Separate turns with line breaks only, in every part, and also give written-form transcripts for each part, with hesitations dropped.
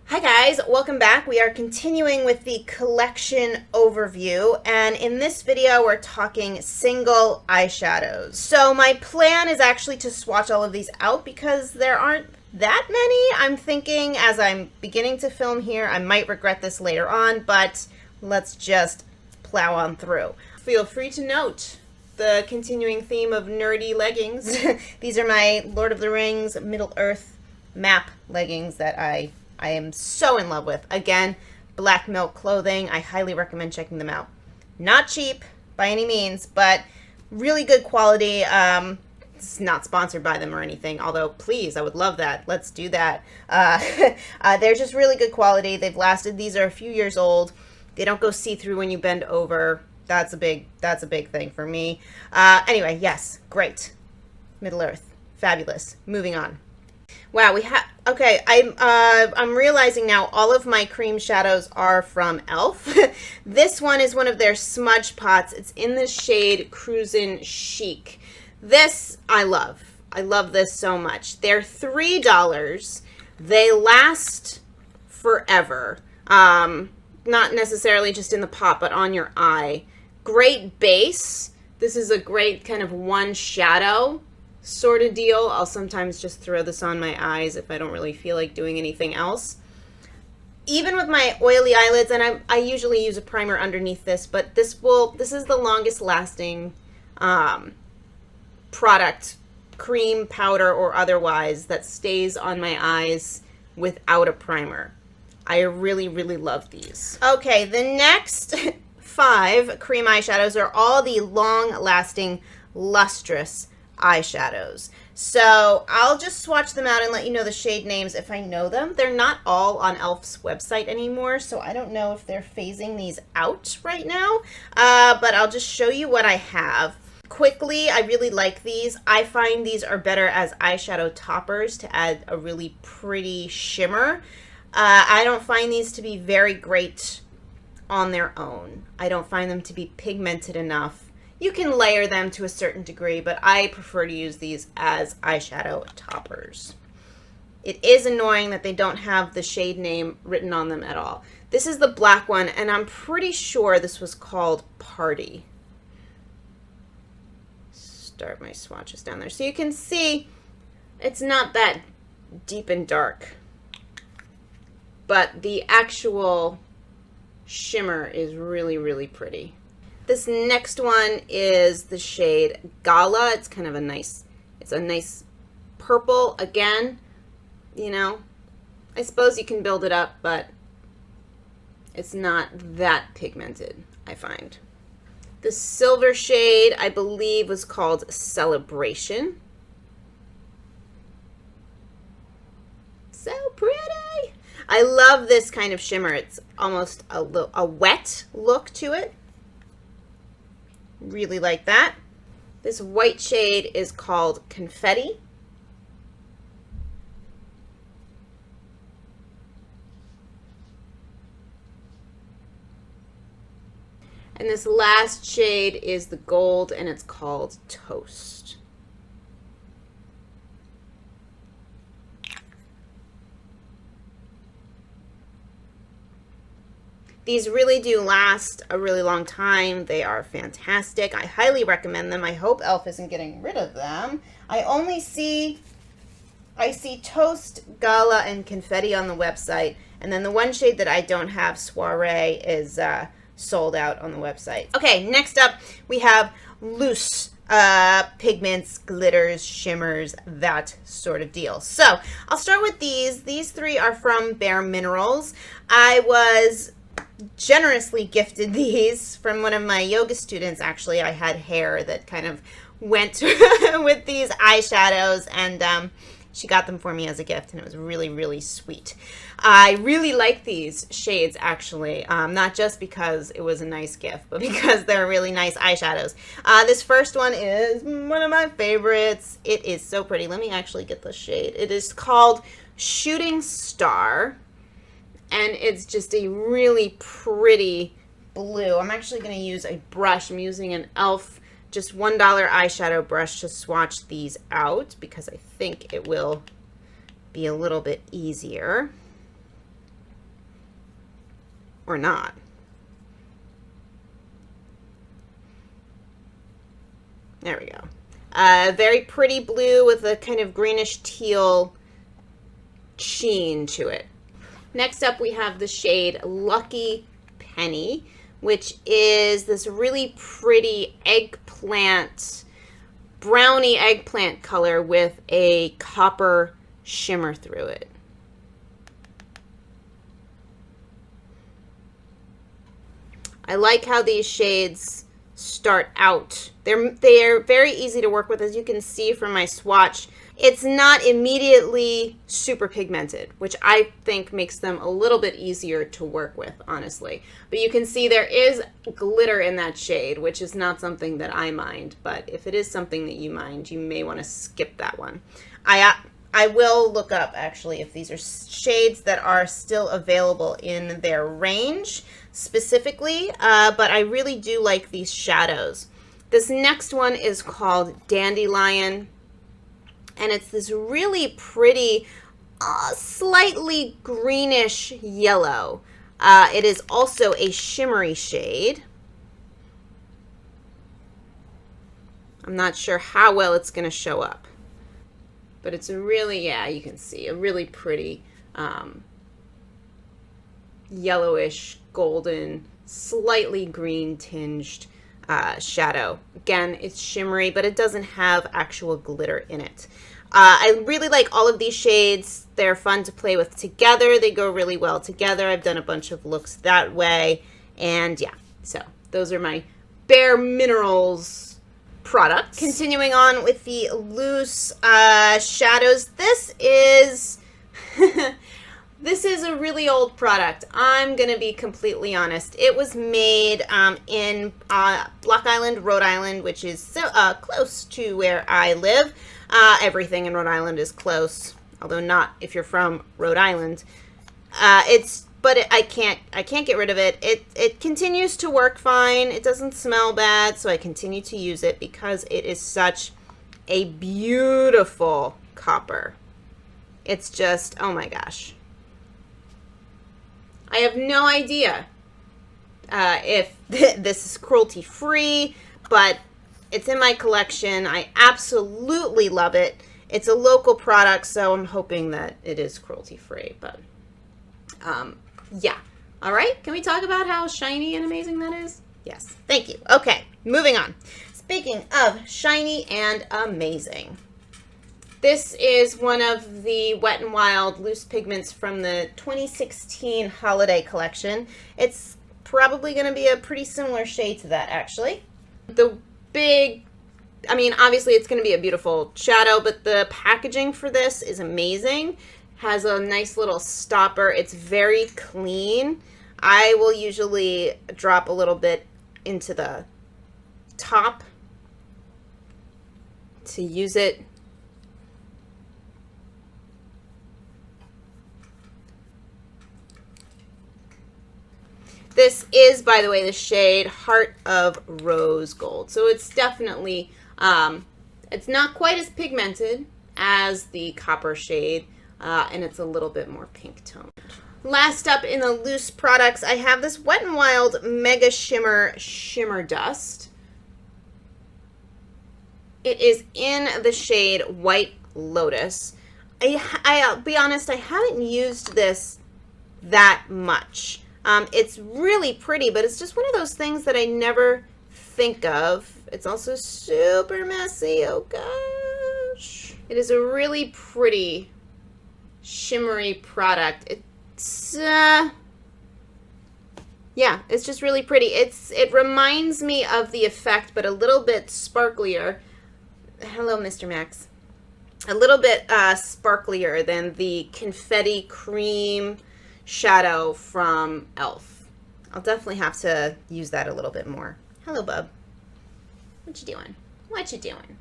Hi guys, welcome back. We are continuing with the collection overview, and in this video we're talking single eyeshadows. So my plan is actually to swatch all of these out because there aren't that many. I'm thinking as I'm beginning to film here, I might regret this later on, but let's just plow on through. Feel free to note the continuing theme of nerdy leggings. These are my Lord of the Rings Middle-earth map leggings that I am so in love with. Again, black milk clothing. I highly recommend checking them out. Not cheap by any means, but really good quality. It's not sponsored by them or anything, although please, I would love that. Let's do that. They're just really good quality. They've lasted. These are a few years old. They don't go see-through when you bend over. That's a big thing for me. Anyway, yes, great. Middle-earth, fabulous. Moving on. Wow, we have, okay, I'm realizing now all of my cream shadows are from e.l.f. This one is one of their smudge pots. It's in the shade Cruisin Chic. This, I love. I love this so much. They're $3. They last forever. Not necessarily just in the pot, but on your eye. Great base. This is a great kind of one shadow sort of deal. I'll sometimes just throw this on my eyes if I don't really feel like doing anything else. Even with my oily eyelids, and I usually use a primer underneath this, but this is the longest lasting product, cream, powder, or otherwise, that stays on my eyes without a primer. I really, really love these. Okay, the next 5 cream eyeshadows are all the Long Lasting Lustrous eyeshadows. So I'll just swatch them out and let you know the shade names if I know them. They're not all on e.l.f.'s website anymore, so I don't know if they're phasing these out right now, but I'll just show you what I have. Quickly, I really like these. I find these are better as eyeshadow toppers to add a really pretty shimmer. I don't find these to be very great on their own. I don't find them to be pigmented enough. You can layer them to a certain degree, but I prefer to use these as eyeshadow toppers. It is annoying that they don't have the shade name written on them at all. This is the black one, and I'm pretty sure this was called Party. Start my swatches down there. So you can see it's not that deep and dark, but the actual shimmer is really, really pretty. This next one is the shade Gala. It's kind of a nice purple. Again, you know, I suppose you can build it up, but it's not that pigmented, I find. The silver shade, I believe, was called Celebration. So pretty. I love this kind of shimmer. It's almost a wet look to it. Really like that. This white shade is called Confetti. And this last shade is the gold, and it's called Toast. These really do last a really long time. They are fantastic. I highly recommend them. I hope e.l.f. isn't getting rid of them. I see Toast, Gala, and Confetti on the website. And then the one shade that I don't have, Soiree, is sold out on the website. Okay, next up we have loose pigments, glitters, shimmers, that sort of deal. So I'll start with these. These 3 are from Bare Minerals. I was generously gifted these from one of my yoga students. Actually, I had hair that kind of went with these eyeshadows, and she got them for me as a gift, and it was really, really sweet. I really like these shades, actually, not just because it was a nice gift, but because they're really nice eyeshadows. This first one is one of my favorites. It is so pretty. Let me actually get the shade. It is called Shooting Star, and it's just a really pretty blue. I'm actually going to use a brush. I'm using an e.l.f. just $1 eyeshadow brush to swatch these out because I think it will be a little bit easier. or not. There we go. Very pretty blue with a kind of greenish teal sheen to it. Next up, we have the shade Lucky Penny, which is this really pretty eggplant, brownie eggplant color with a copper shimmer through it. I like how these shades start out. They're very easy to work with, as you can see from my swatch. It's not immediately super pigmented, which I think makes them a little bit easier to work with, honestly. But you can see there is glitter in that shade, which is not something that I mind. But if it is something that you mind, you may want to skip that one. I will look up, actually, if these are shades that are still available in their range specifically, but I really do like these shadows. This next one is called Dandelion, and it's this really pretty, slightly greenish yellow. It is also a shimmery shade. I'm not sure how well it's going to show up, but it's a really, yeah, you can see, a really pretty yellowish, golden, slightly green tinged shadow. Again, it's shimmery, but it doesn't have actual glitter in it. I really like all of these shades. They're fun to play with together. They go really well together. I've done a bunch of looks that way. And yeah, so those are my Bare Minerals products. Continuing on with the loose shadows. This is this is a really old product. I'm gonna be completely honest. It was made in Block Island, Rhode Island, which is so close to where I live. Everything in Rhode Island is close, although not if you're from Rhode Island. I can't get rid of it. It continues to work fine. It doesn't smell bad, so I continue to use it because it is such a beautiful copper. It's just, oh my gosh. I have no idea if this is cruelty-free, but it's in my collection. I absolutely love it. It's a local product, so I'm hoping that it is cruelty-free, but yeah. All right, can we talk about how shiny and amazing that is? Yes, thank you. Okay, moving on. Speaking of shiny and amazing, this is one of the Wet n Wild loose pigments from the 2016 holiday collection. It's probably going to be a pretty similar shade to that, actually. Obviously it's going to be a beautiful shadow, but the packaging for this is amazing. Has a nice little stopper. It's very clean. I will usually drop a little bit into the top to use it. This is, by the way, the shade Heart of Rose Gold. So it's definitely, it's not quite as pigmented as the copper shade, and it's a little bit more pink toned. Last up in the loose products, I have this Wet n Wild MegaShimmer Shimmer Dust. It is in the shade White Lotus. I'll be honest, I haven't used this that much. It's really pretty, but it's just one of those things that I never think of. It's also super messy. Oh gosh. It is a really pretty shimmery product. It's yeah, it's just really pretty. It reminds me of the Effect, but a little bit sparklier. Hello, Mr. Max. A little bit sparklier than the Confetti Cream shadow from e.l.f. I'll definitely have to use that a little bit more. Hello, bub. What you doing? What you doing?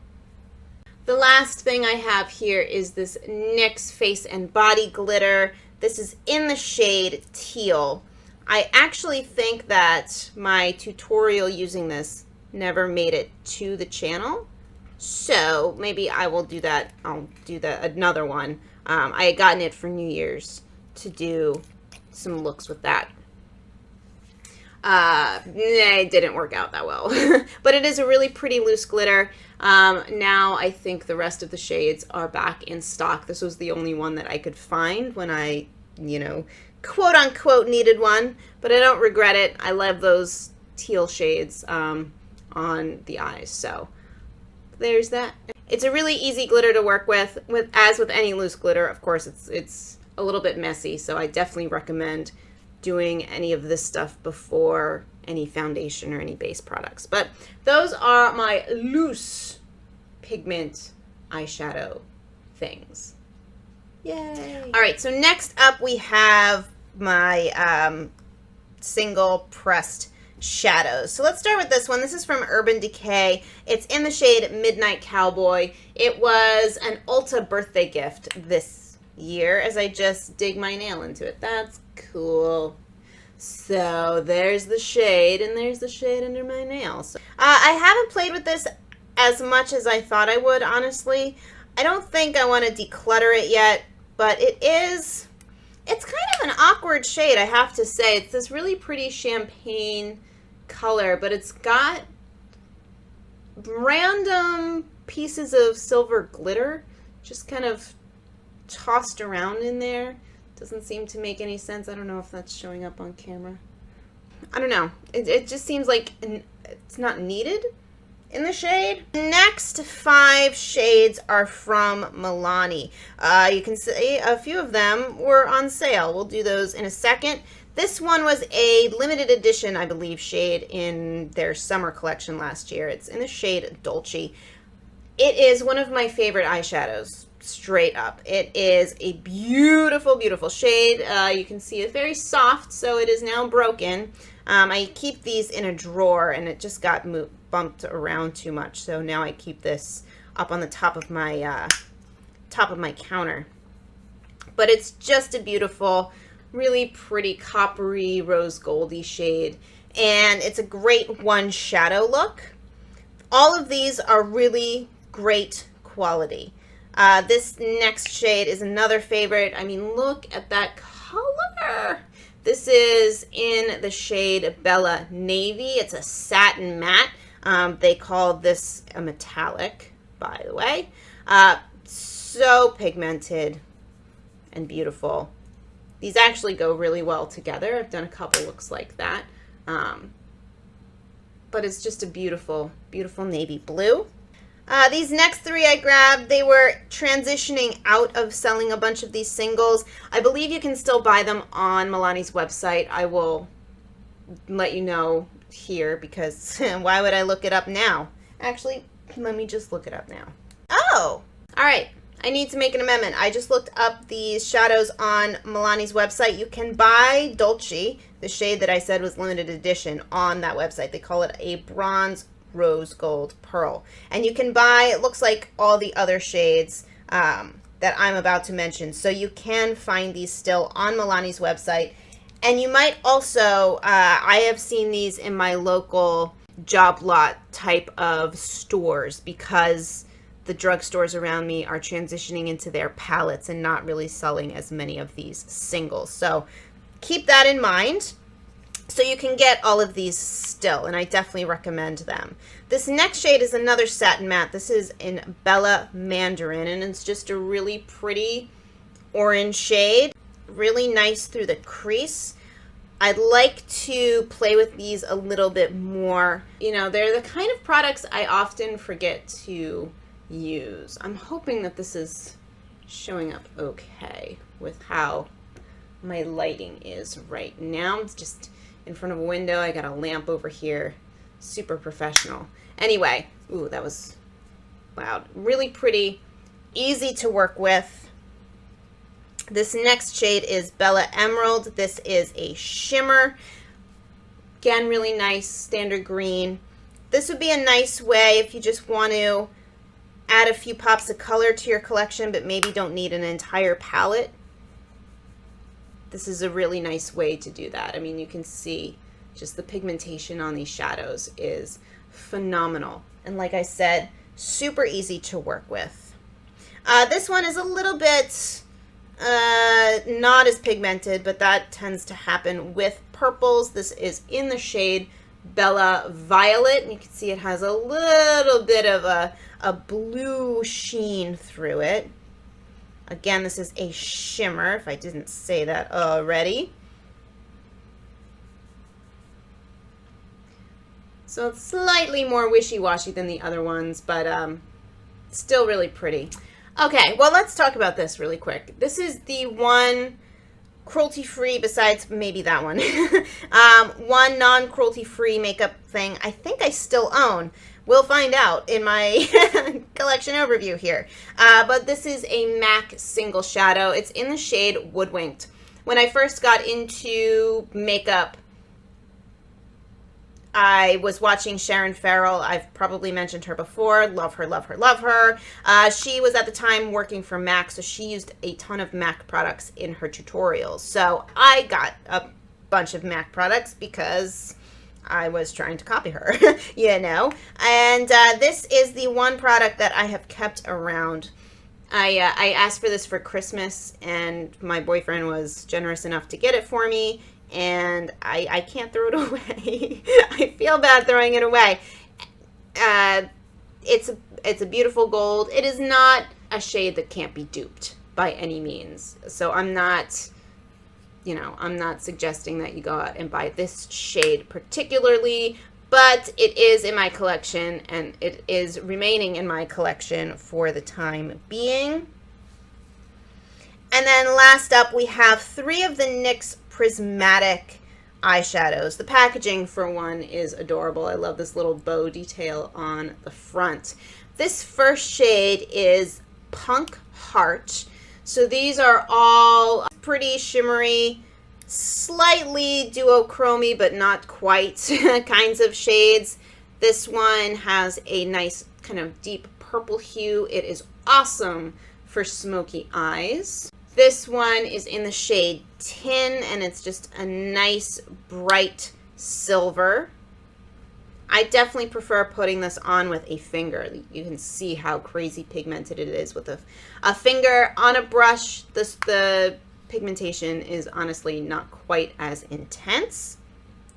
The last thing I have here is this NYX Face and Body glitter. This is in the shade Teal. I actually think that my tutorial using this never made it to the channel, so maybe I will do that. I'll do another one. I had gotten it for New Year's to do some looks with that. It didn't work out that well. But it is a really pretty loose glitter. Now I think the rest of the shades are back in stock. This was the only one that I could find when I, you know, quote unquote needed one, but I don't regret it. I love those teal shades on the eyes, so there's that. It's a really easy glitter to work with as with any loose glitter. Of course, it's a little bit messy, so I definitely recommend doing any of this stuff before any foundation or any base products. But those are my loose pigment eyeshadow things. Yay! All right, so next up we have my single pressed shadows. So let's start with this one. This is from Urban Decay. It's in the shade Midnight Cowboy. It was an Ulta birthday gift this year as I just dig my nail into it. That's cool. So there's the shade, and there's the shade under my nail. So, I haven't played with this as much as I thought I would, honestly. I don't think I want to declutter it yet, but it's kind of an awkward shade, I have to say. It's this really pretty champagne color, but it's got random pieces of silver glitter just kind of tossed around in there. Doesn't seem to make any sense. I don't know if that's showing up on camera. I don't know. It just seems like it's not needed in the shade. Next 5 shades are from Milani. You can see a few of them were on sale. We'll do those in a second. This one was a limited edition, I believe, shade in their summer collection last year. It's in the shade Dolci. It is one of my favorite eyeshadows, straight up. It is a beautiful, beautiful shade. You can see it's very soft, so it is now broken. I keep these in a drawer, and it just got bumped around too much, so now I keep this up on the top of my counter. But it's just a beautiful, really pretty coppery rose goldy shade, and it's a great one shadow look. All of these are really great quality. This next shade is another favorite. I mean, look at that color. This is in the shade Bella Navy. It's a satin matte. They call this a metallic, by the way. So pigmented and beautiful. These actually go really well together. I've done a couple looks like that. But it's just a beautiful, beautiful navy blue. These next 3 I grabbed, they were transitioning out of selling a bunch of these singles. I believe you can still buy them on Milani's website. I will let you know here because why would I look it up now? Actually, let me just look it up now. Oh, all right. I need to make an amendment. I just looked up these shadows on Milani's website. You can buy Dolci, the shade that I said was limited edition, on that website. They call it a bronze rose gold pearl. And you can buy, it looks like all the other shades that I'm about to mention. So you can find these still on Milani's website. And you might also, I have seen these in my local job lot type of stores because the drugstores around me are transitioning into their palettes and not really selling as many of these singles. So keep that in mind. So you can get all of these still, and I definitely recommend them. This next shade is another satin matte. This is in Bella Mandarin, and it's just a really pretty orange shade. Really nice through the crease. I'd like to play with these a little bit more. You know, they're the kind of products I often forget to use. I'm hoping that this is showing up okay with how my lighting is right now. It's just in front of a window. I got a lamp over here. Super professional. Anyway, ooh, that was loud. Really pretty, easy to work with. This next shade is Bella Emerald. This is a shimmer. Again, really nice, standard green. This would be a nice way if you just want to add a few pops of color to your collection, but maybe don't need an entire palette. This is a really nice way to do that. I mean, you can see just the pigmentation on these shadows is phenomenal. And like I said, super easy to work with. This one is a little bit not as pigmented, but that tends to happen with purples. This is in the shade Bella Violet, and you can see it has a little bit of a blue sheen through it. Again, this is a shimmer, if I didn't say that already. So it's slightly more wishy-washy than the other ones, but still really pretty. Okay, well, let's talk about this really quick. This is the one cruelty-free, besides maybe that one, one non-cruelty-free makeup thing I think I still own. We'll find out in my collection overview here. But this is a MAC single shadow. It's in the shade Woodwinked. When I first got into makeup, I was watching Sharon Farrell. I've probably mentioned her before. Love her, love her, love her. She was at the time working for MAC, so she used a ton of MAC products in her tutorials. So I got a bunch of MAC products because I was trying to copy her, you know. And this is the one product that I have kept around. I asked for this for Christmas, and my boyfriend was generous enough to get it for me. And I can't throw it away. I feel bad throwing it away. It's a beautiful gold. It is not a shade that can't be duped by any means. So I'm not, you know, I'm not suggesting that you go out and buy this shade particularly, but it is in my collection, and it is remaining in my collection for the time being. And then last up, we have 3 of the NYX Prismatic eyeshadows. The packaging, for one, is adorable. I love this little bow detail on the front. This first shade is Punk Heart. So these are all pretty shimmery, slightly duochromy, but not quite kinds of shades. This one has a nice kind of deep purple hue. It is awesome for smoky eyes. This one is in the shade Tin, and it's just a nice bright silver. I definitely prefer putting this on with a finger. You can see how crazy pigmented it is with a finger. On a brush, the pigmentation is honestly not quite as intense.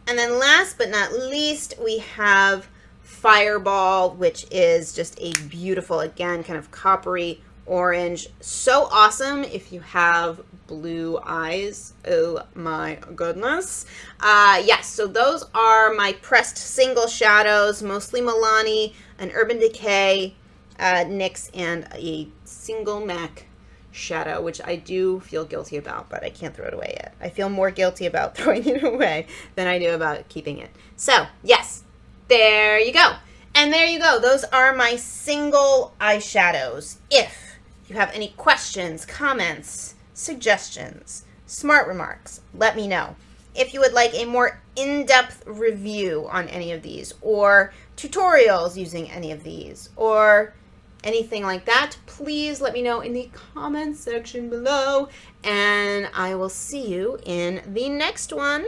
And then last but not least, we have Fireball, which is just a beautiful, again, kind of coppery orange. So awesome if you have blue eyes. Oh my goodness. Yes, so those are my pressed single shadows, mostly Milani, an Urban Decay, NYX, and a single MAC shadow, which I do feel guilty about, but I can't throw it away yet. I feel more guilty about throwing it away than I do about keeping it. So yes, there you go. And there you go. Those are my single eyeshadows. If you have any questions, comments, suggestions, smart remarks, let me know. If you would like a more in-depth review on any of these, or tutorials using any of these, or anything like that, please let me know in the comments section below, and I will see you in the next one.